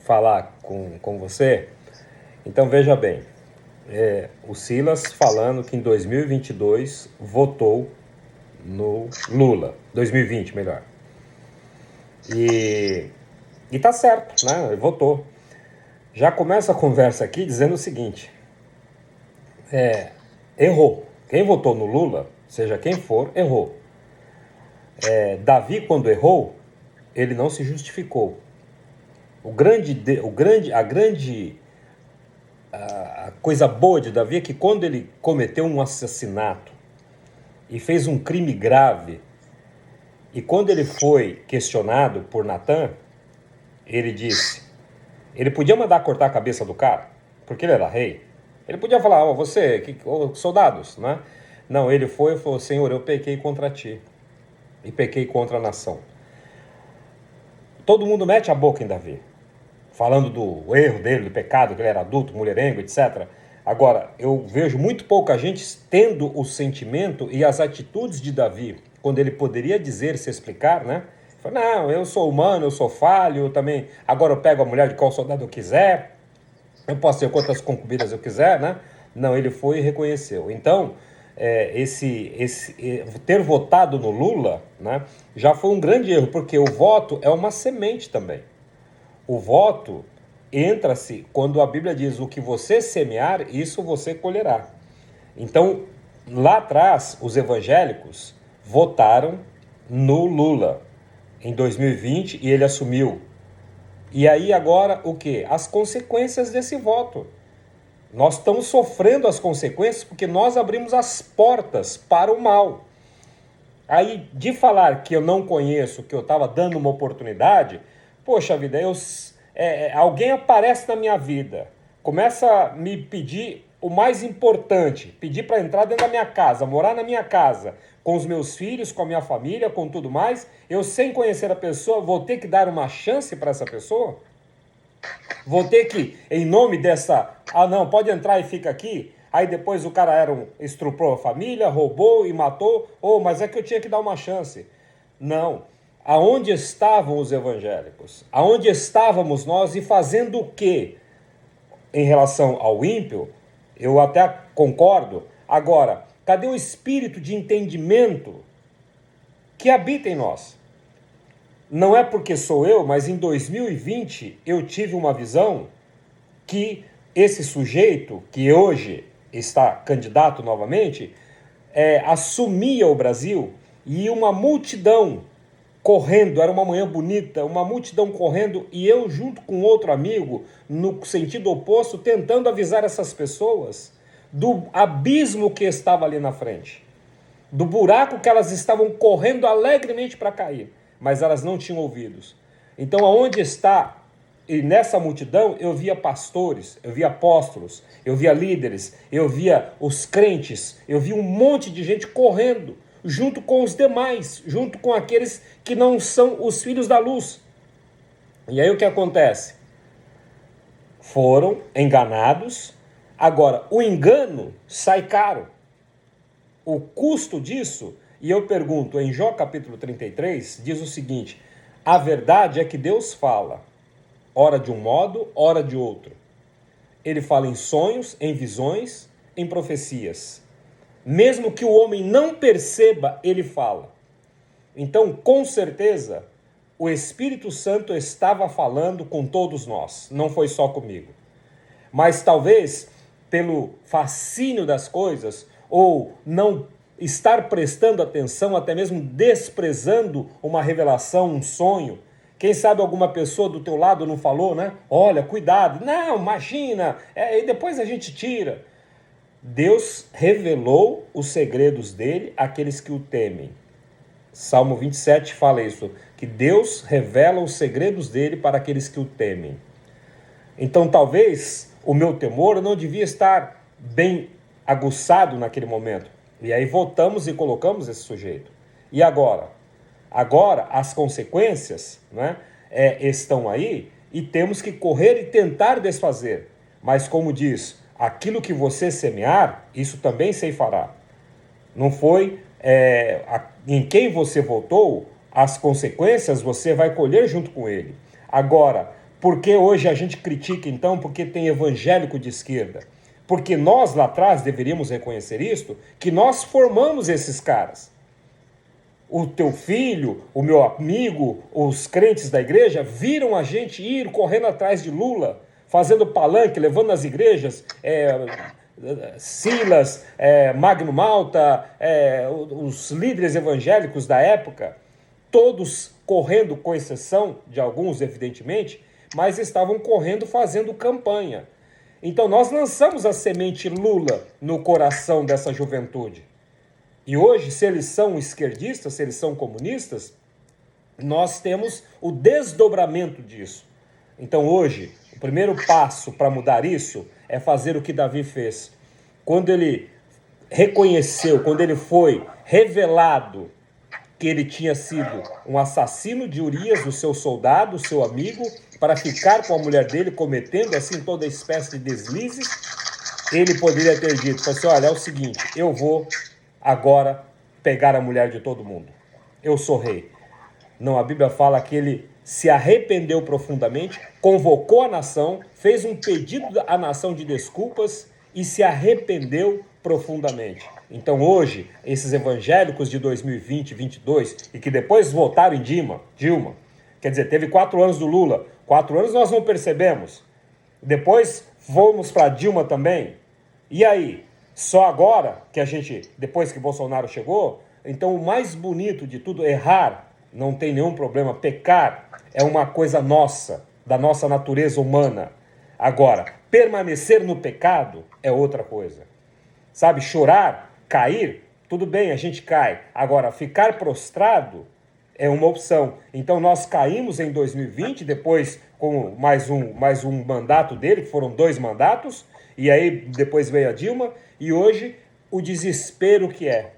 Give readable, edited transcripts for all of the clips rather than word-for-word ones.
falar com você. Então veja bem, o Silas falando que em 2022 votou no Lula, 2020 melhor. E tá certo, né? Ele votou. Já começa a conversa aqui dizendo o seguinte: errou. Quem votou no Lula, seja quem for, errou. Davi, quando errou, ele não se justificou. A coisa boa de Davi é que quando ele cometeu um assassinato e fez um crime grave, e quando ele foi questionado por Natan, ele disse, ele podia mandar cortar a cabeça do cara, porque ele era rei. Ele podia falar, soldados, né? Não, ele foi e falou, Senhor, eu pequei contra ti e pequei contra a nação. Todo mundo mete a boca em Davi, falando do erro dele, do pecado, que ele era adulto, mulherengo, etc. Agora, eu vejo muito pouca gente tendo o sentimento e as atitudes de Davi, quando ele poderia dizer, se explicar, né? Fala, não, eu sou humano, eu sou falho, eu também, agora eu pego a mulher de qual soldado eu quiser, eu posso ter quantas concubinas eu quiser, né? Não, ele foi e reconheceu. Então, ter votado no Lula, né, já foi um grande erro, porque o voto é uma semente também. O voto entra-se quando a Bíblia diz o que você semear, isso você colherá. Então, lá atrás, os evangélicos votaram no Lula em 2020 e ele assumiu. E aí agora o quê? As consequências desse voto. Nós estamos sofrendo as consequências porque nós abrimos as portas para o mal. Aí, de falar que eu não conheço, que eu estava dando uma oportunidade, poxa vida, alguém aparece na minha vida, começa a me pedir o mais importante, pedir para entrar dentro da minha casa, morar na minha casa, com os meus filhos, com a minha família, com tudo mais, eu sem conhecer a pessoa, vou ter que dar uma chance para essa pessoa? Vou ter que, em nome dessa, não, pode entrar e fica aqui, aí depois o cara estuprou a família, roubou e matou, mas é que eu tinha que dar uma chance. Não. Aonde estavam os evangélicos? Aonde estávamos nós e fazendo o quê? Em relação ao ímpio, eu até concordo. Agora, cadê o espírito de entendimento que habita em nós? Não é porque sou eu, mas em 2020 eu tive uma visão que esse sujeito, que hoje está candidato novamente, assumia o Brasil e uma multidão correndo, era uma manhã bonita, uma multidão correndo e eu junto com outro amigo, no sentido oposto, tentando avisar essas pessoas do abismo que estava ali na frente, do buraco que elas estavam correndo alegremente para cair, mas elas não tinham ouvidos. Então, aonde está? E nessa multidão eu via pastores, eu via apóstolos, eu via líderes, eu via os crentes, eu via um monte de gente correndo, junto com os demais, junto com aqueles que não são os filhos da luz. E aí o que acontece? Foram enganados, agora o engano sai caro. O custo disso, e eu pergunto, em Jó capítulo 33, diz o seguinte: a verdade é que Deus fala, ora de um modo, ora de outro. Ele fala em sonhos, em visões, em profecias. Mesmo que o homem não perceba, ele fala. Então, com certeza, o Espírito Santo estava falando com todos nós, não foi só comigo. Mas talvez, pelo fascínio das coisas, ou não estar prestando atenção, até mesmo desprezando uma revelação, um sonho, quem sabe alguma pessoa do teu lado não falou, né? Olha, cuidado. Não, imagina. E depois a gente tira. Deus revelou os segredos dele àqueles que o temem. Salmo 27 fala isso, que Deus revela os segredos dele para aqueles que o temem. Então, talvez o meu temor não devia estar bem aguçado naquele momento. E aí voltamos e colocamos esse sujeito. E agora? Agora, as consequências, né, estão aí e temos que correr e tentar desfazer. Mas, como diz, aquilo que você semear, isso também ceifará. Não foi em quem você votou, as consequências você vai colher junto com ele. Agora, Por que hoje a gente critica, então, porque tem evangélico de esquerda? Porque nós, lá atrás, deveríamos reconhecer isto, que nós formamos esses caras. O teu filho, o meu amigo, os crentes da igreja viram a gente ir correndo atrás de Lula, fazendo palanque, levando nas igrejas Silas, Magno Malta, os líderes evangélicos da época, todos correndo, com exceção de alguns, evidentemente, mas estavam correndo fazendo campanha. Então nós lançamos a semente Lula no coração dessa juventude. E hoje, se eles são esquerdistas, se eles são comunistas, nós temos o desdobramento disso. Então hoje, o primeiro passo para mudar isso é fazer o que Davi fez. Quando ele reconheceu, quando ele foi revelado que ele tinha sido um assassino de Urias, o seu soldado, o seu amigo, para ficar com a mulher dele, cometendo assim toda espécie de deslizes, ele poderia ter dito assim, olha, é o seguinte, eu vou agora pegar a mulher de todo mundo. Eu sou rei. Não, a Bíblia fala que ele se arrependeu profundamente, convocou a nação, fez um pedido à nação de desculpas e se arrependeu profundamente. Então hoje, esses evangélicos de 2020, 2022, e que depois votaram em Dilma, quer dizer, teve 4 anos do Lula, 4 anos nós não percebemos. Depois fomos para Dilma também. E aí? Só agora que a gente, depois que Bolsonaro chegou, então o mais bonito de tudo, errar, não tem nenhum problema, pecar é uma coisa nossa, da nossa natureza humana. Agora, permanecer no pecado é outra coisa. Sabe, chorar, cair, tudo bem, a gente cai. Agora, ficar prostrado é uma opção. Então nós caímos em 2020, depois com mais um mandato dele, que foram 2 mandatos, e aí depois veio a Dilma, e hoje o desespero que é.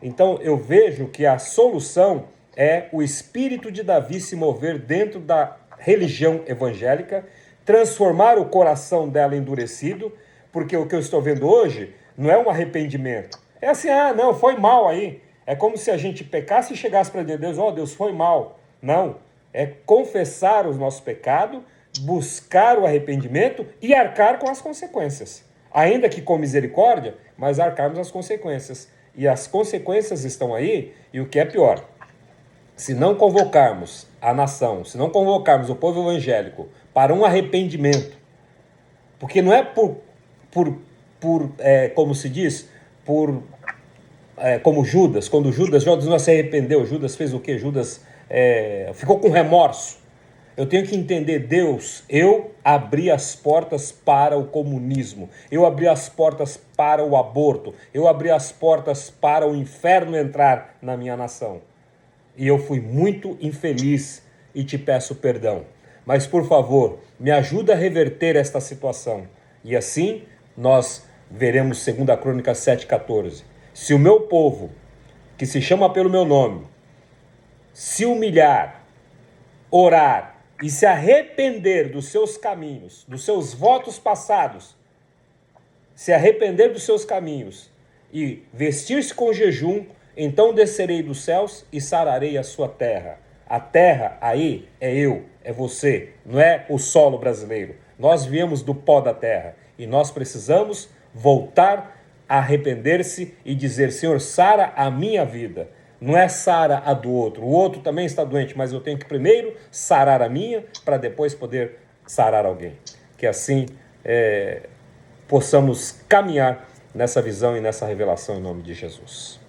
Então eu vejo que a solução é o espírito de Davi se mover dentro da religião evangélica, transformar o coração dela endurecido, porque o que eu estou vendo hoje não é um arrependimento. É assim, não, foi mal aí. É como se a gente pecasse e chegasse para Deus, Deus, foi mal. Não, é confessar os nossos pecados, buscar o arrependimento e arcar com as consequências. Ainda que com misericórdia, mas arcarmos as consequências. E as consequências estão aí, e o que é pior, se não convocarmos a nação, se não convocarmos o povo evangélico para um arrependimento, porque não é como se diz, como Judas, quando Judas não se arrependeu, Judas fez o quê? Judas ficou com remorso. Eu tenho que entender, Deus, eu abri as portas para o comunismo, eu abri as portas para o aborto, eu abri as portas para o inferno entrar na minha nação. E eu fui muito infeliz e te peço perdão. Mas, por favor, me ajuda a reverter esta situação. E assim, nós veremos 2 Crônicas 7,14. Se o meu povo, que se chama pelo meu nome, se humilhar, orar e se arrepender dos seus caminhos, dos seus votos passados, se arrepender dos seus caminhos e vestir-se com jejum, então descerei dos céus e sararei a sua terra. A terra aí é eu, é você, não é o solo brasileiro. Nós viemos do pó da terra e nós precisamos voltar a arrepender-se e dizer, Senhor, sara a minha vida. Não é sara a do outro. O outro também está doente, mas eu tenho que primeiro sarar a minha para depois poder sarar alguém. Que assim possamos caminhar nessa visão e nessa revelação em nome de Jesus.